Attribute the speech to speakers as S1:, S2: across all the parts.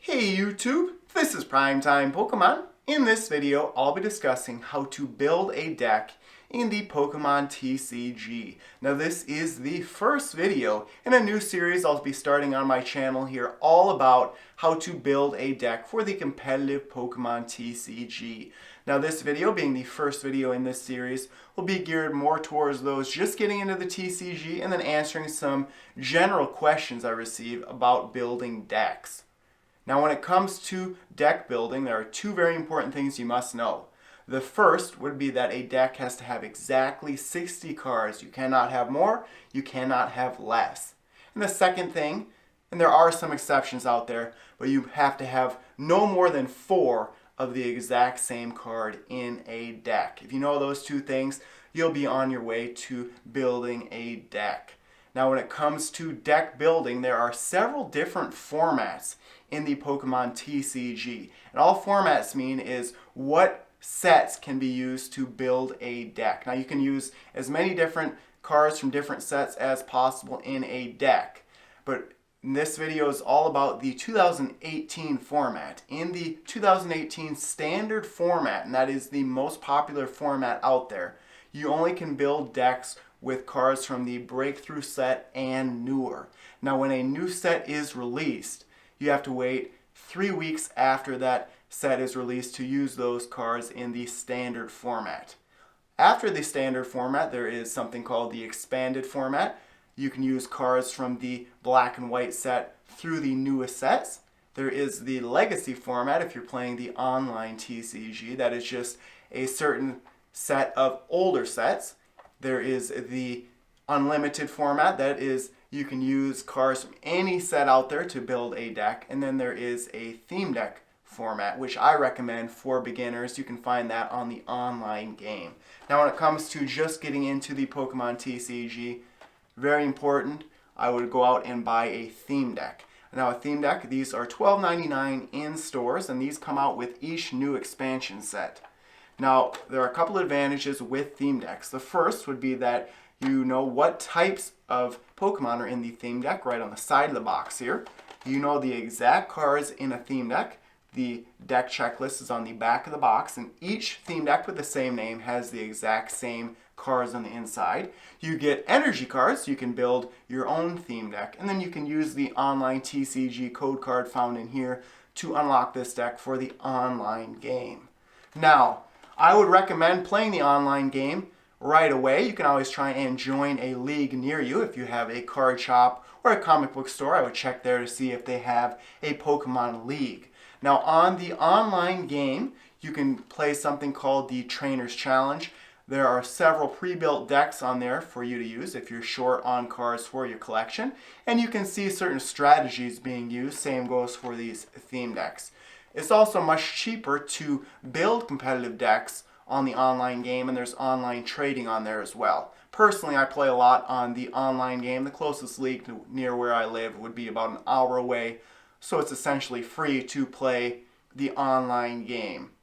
S1: Hey YouTube, this is PrimetimePokemon. In this video, I'll be discussing how to build a deck in the Pokemon TCG. Now this is the first video in a new series I'll be starting on my channel here all about how to build a deck for the competitive Pokemon TCG. Now this video, being the first video in this series, will be geared more towards those just getting into the TCG and then answering some general questions I receive about building decks. Now when it comes to deck building, there are two very important things you must know. The first would be that a deck has to have exactly 60 cards. You cannot have more, you cannot have less. And the second thing, and there are some exceptions out there, but you have to have no more than 4 of the exact same card in a deck. If you know those two things, you'll be on your way to building a deck. Now when it comes to deck building, there are several different formats in the Pokemon TCG. And all formats mean is what sets can be used to build a deck. Now you can use as many different cards from different sets as possible in a deck. But this video is all about the 2018 format. In the 2018 standard format, and that is the most popular format out there, you only can build decks with cards from the Breakthrough set and newer. Now when a new set is released, you have to wait 3 weeks after that set is released to use those cards in the standard format. After the standard format, there is something called the expanded format. You can use cards from the black and white set through the newest sets. There is the legacy format if you're playing the online TCG. That is just a certain set of older sets. There is the unlimited format, that is you can use cards from any set out there to build a deck. And then there is a theme deck format, which I recommend for beginners. You can find that on the online game. Now when it comes to just getting into the Pokemon TCG, very important, I would go out and buy a theme deck. Now a theme deck, these are $12.99 in stores, and these come out with each new expansion set. Now, there are a couple of advantages with theme decks. The first would be that you know what types of Pokemon are in the theme deck right on the side of the box here. You know the exact cards in a theme deck. The deck checklist is on the back of the box, and each theme deck with the same name has the exact same cards on the inside. You get energy cards, so you can build your own theme deck, and then you can use the online TCG code card found in here to unlock this deck for the online game. Now, I would recommend playing the online game right away. You can always try and join a league near you. If you have a card shop or a comic book store, I would check there to see if they have a Pokemon League. Now on the online game, you can play something called the Trainer's Challenge. There are several pre-built decks on there for you to use if you're short on cards for your collection. And you can see certain strategies being used. Same goes for these theme decks. It's also much cheaper to build competitive decks on the online game, and there's online trading on there as well. Personally, I play a lot on the online game. The closest league near where I live would be about an hour away, so it's essentially free to play the online game.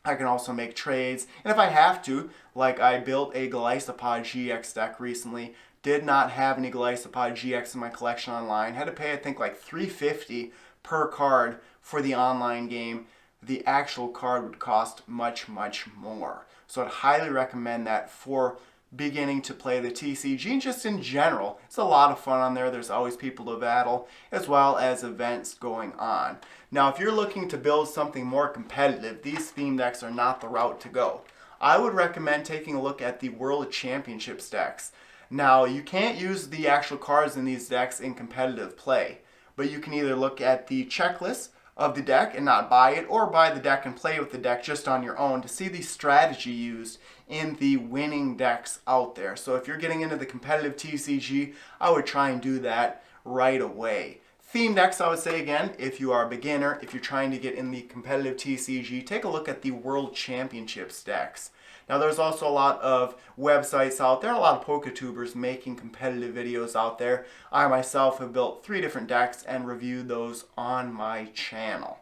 S1: I can also make trades, and if I have to, like I built a Gardevoir Gx deck recently, did not have any Gardevoir Gx in my collection online, had to pay I think like $3.50 per card for the online game. The actual card would cost much more. So I'd highly recommend that for beginning to play the TCG. Just in general, it's a lot of fun on there. There's always people to battle, as well as events going on. Now if you're looking to build something more competitive, these theme decks are not the route to go. I would recommend taking a look at the World Championships decks. Now you can't use the actual cards in these decks in competitive play, but you can either look at the checklist of the deck and not buy it, or buy the deck and play with the deck just on your own to see the strategy used in the winning decks out there. So if you're getting into the competitive TCG, I would try and do that right away. Theme decks, I would say again, if you are a beginner, if you're trying to get in the competitive TCG, take a look at the World Championships decks. Now there's also a lot of websites out there, a lot of PokeTubers making competitive videos out there. I myself have built 3 different decks and reviewed those on my channel.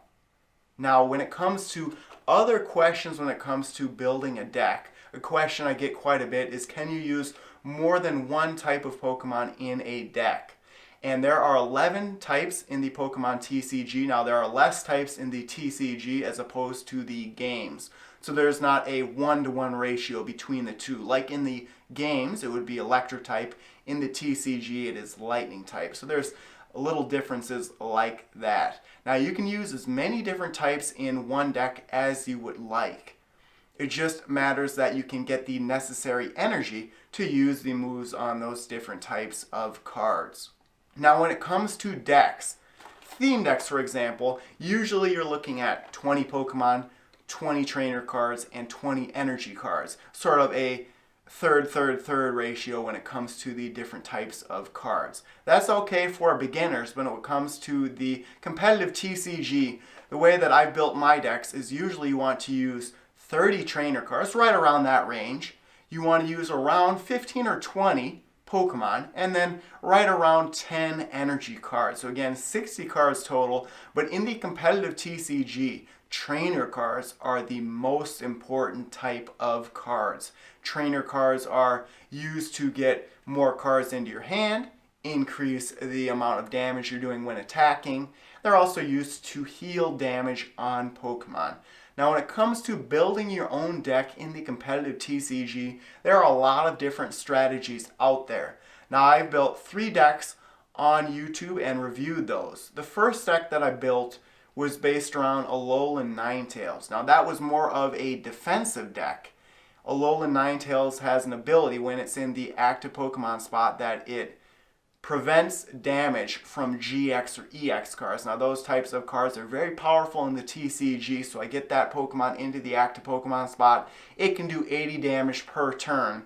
S1: Now when it comes to other questions when it comes to building a deck, a question I get quite a bit is, can you use more than one type of Pokemon in a deck? And there are 11 types in the Pokemon TCG. Now there are less types in the TCG as opposed to the games. So there's not a 1-to-1 ratio between the two. Like in the games, it would be electric type. In the TCG, it is lightning type. So there's little differences like that. Now you can use as many different types in one deck as you would like. It just matters that you can get the necessary energy to use the moves on those different types of cards. Now when it comes to decks, theme decks for example, usually you're looking at 20 Pokemon, 20 trainer cards, and 20 energy cards. Sort of a third ratio when it comes to the different types of cards. That's okay for beginners, but when it comes to the competitive TCG, the way that I've built my decks is usually you want to use 30 trainer cards, right around that range. You want to use around 15 or 20 Pokemon, and then right around 10 energy cards. So again, 60 cards total, but in the competitive TCG, trainer cards are the most important type of cards. Trainer cards are used to get more cards into your hand, increase the amount of damage you're doing when attacking. They're also used to heal damage on Pokemon. Now when it comes to building your own deck in the competitive TCG, there are a lot of different strategies out there. Now I've built 3 decks on YouTube and reviewed those. The first deck that I built was based around Alolan Ninetales. Now that was more of a defensive deck. Alolan Ninetales has an ability when it's in the active Pokemon spot that it prevents damage from GX or EX cards. Now those types of cards are very powerful in the TCG, so I get that Pokemon into the active Pokemon spot. It can do 80 damage per turn,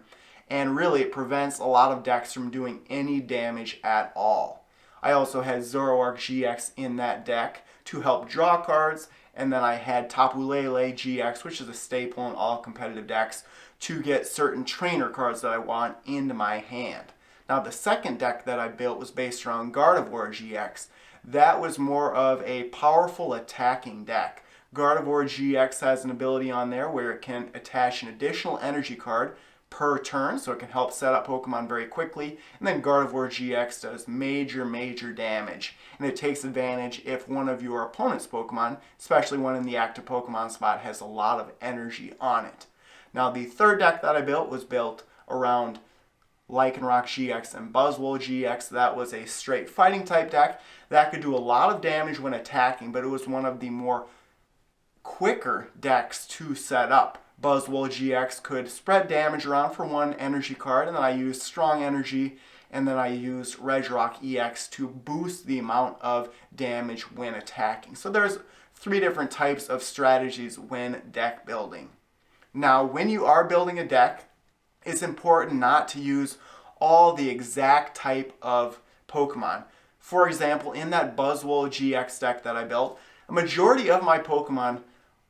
S1: and really it prevents a lot of decks from doing any damage at all. I also had Gardevoir Gx in that deck to help draw cards, and then I had Tapu Lele GX, which is a staple in all competitive decks, to get certain trainer cards that I want into my hand. Now the second deck that I built was based around Gardevoir Gx. That was more of a powerful attacking deck. Gardevoir Gx has an ability on there where it can attach an additional energy card per turn, so it can help set up Pokemon very quickly. And then Gardevoir Gx does major damage. And it takes advantage if one of your opponent's Pokemon, especially one in the active Pokemon spot, has a lot of energy on it. Now the third deck that I built was built around Lycanroc GX and Buzzwole GX. That was a straight fighting type deck that could do a lot of damage when attacking, but it was one of the more quicker decks to set up. Buzzwole GX could spread damage around for one energy card, and then I used strong energy, and then I used Regirock EX to boost the amount of damage when attacking. So there's 3 different types of strategies when deck building. Now when you are building a deck, it's important not to use all the exact type of Pokemon. For example, in that Buzzwole GX deck that I built, a majority of my Pokemon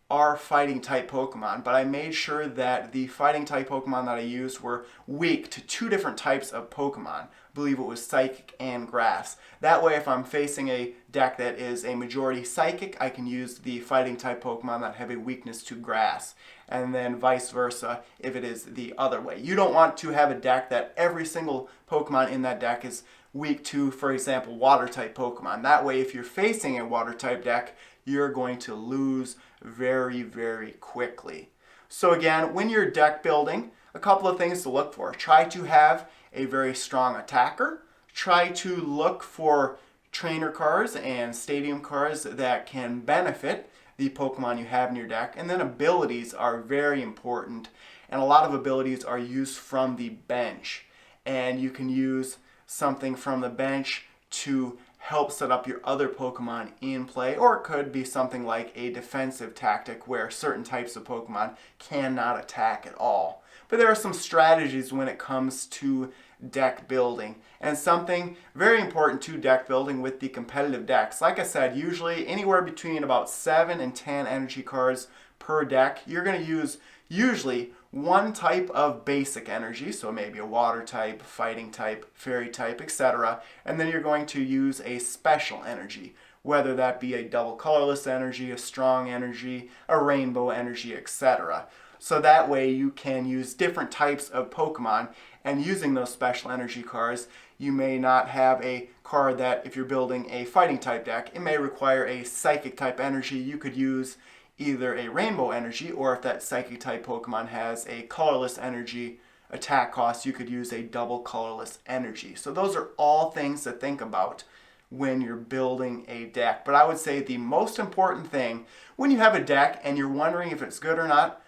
S1: are fighting type Pokemon, but I made sure that the fighting type Pokemon that I used were weak to 2 different types of Pokemon. I believe it was Psychic and Grass. That way if I'm facing a deck that is a majority Psychic, I can use the fighting type Pokemon that have a weakness to Grass. And then vice versa if it is the other way. You don't want to have a deck that every single Pokemon in that deck is weak to, for example, water type Pokemon. That way if you're facing a water type deck, you're going to lose very quickly. So again, when you're deck building, a couple of things to look for. Try to have a very strong attacker. Try to look for trainer cards and stadium cards that can benefit the Pokemon you have in your deck. And then abilities are very important, and a lot of abilities are used from the bench, and you can use something from the bench to help set up your other Pokemon in play, or it could be something like a defensive tactic where certain types of Pokemon cannot attack at all. But there are some strategies when it comes to deck building, and something very important to deck building with the competitive decks. Like I said, usually anywhere between about 7 and 10 energy cards per deck. You're going to use usually one type of basic energy, so maybe a water type, fighting type, fairy type, etc. And then you're going to use a special energy, whether that be a double colorless energy, a strong energy, a rainbow energy, etc. So that way you can use different types of Pokemon, and using those special energy cards, you may not have a card that, if you're building a fighting type deck, it may require a psychic type energy. You could use either a rainbow energy, or if that psychic type Pokemon has a colorless energy attack cost, you could use a double colorless energy. So those are all things to think about when you're building a deck. But I would say the most important thing when you have a deck and you're wondering if it's good or not,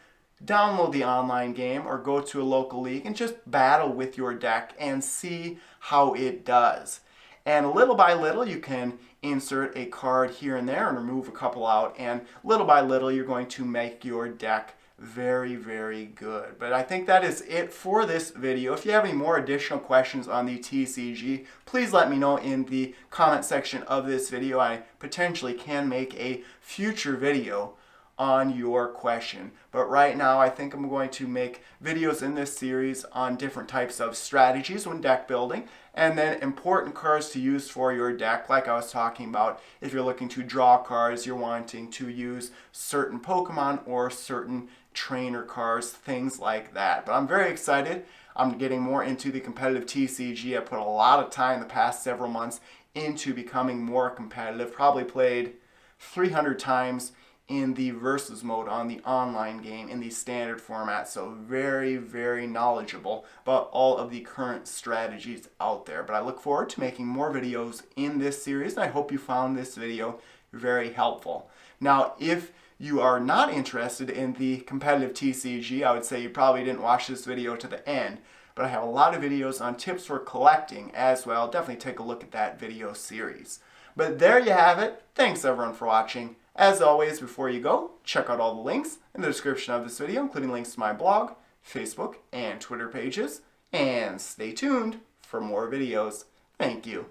S1: download the online game or go to a local league and just battle with your deck and see how it does. And little by little you can insert a card here and there and remove a couple out, and little by little you're going to make your deck very, very good. But I think that is it for this video. If you have any more additional questions on the TCG, please let me know in the comment section of this video. I potentially can make a future video on your question. But right now I think I'm going to make videos in this series on different types of strategies when deck building, and then important cards to use for your deck, like I was talking about. If you're looking to draw cards, you're wanting to use certain Pokemon or certain trainer cards, things like that. But I'm very excited. I'm getting more into the competitive TCG. I put a lot of time the past several months into becoming more competitive. Probably played 300 times in the versus mode on the online game in the standard format. So very, very knowledgeable about all of the current strategies out there. But I look forward to making more videos in this series, and I hope you found this video very helpful. Now, if you are not interested in the competitive TCG, I would say you probably didn't watch this video to the end, but I have a lot of videos on tips for collecting as well. Definitely take a look at that video series. But there you have it. Thanks everyone for watching. As always, before you go, check out all the links in the description of this video, including links to my blog, Facebook, and Twitter pages. And stay tuned for more videos. Thank you.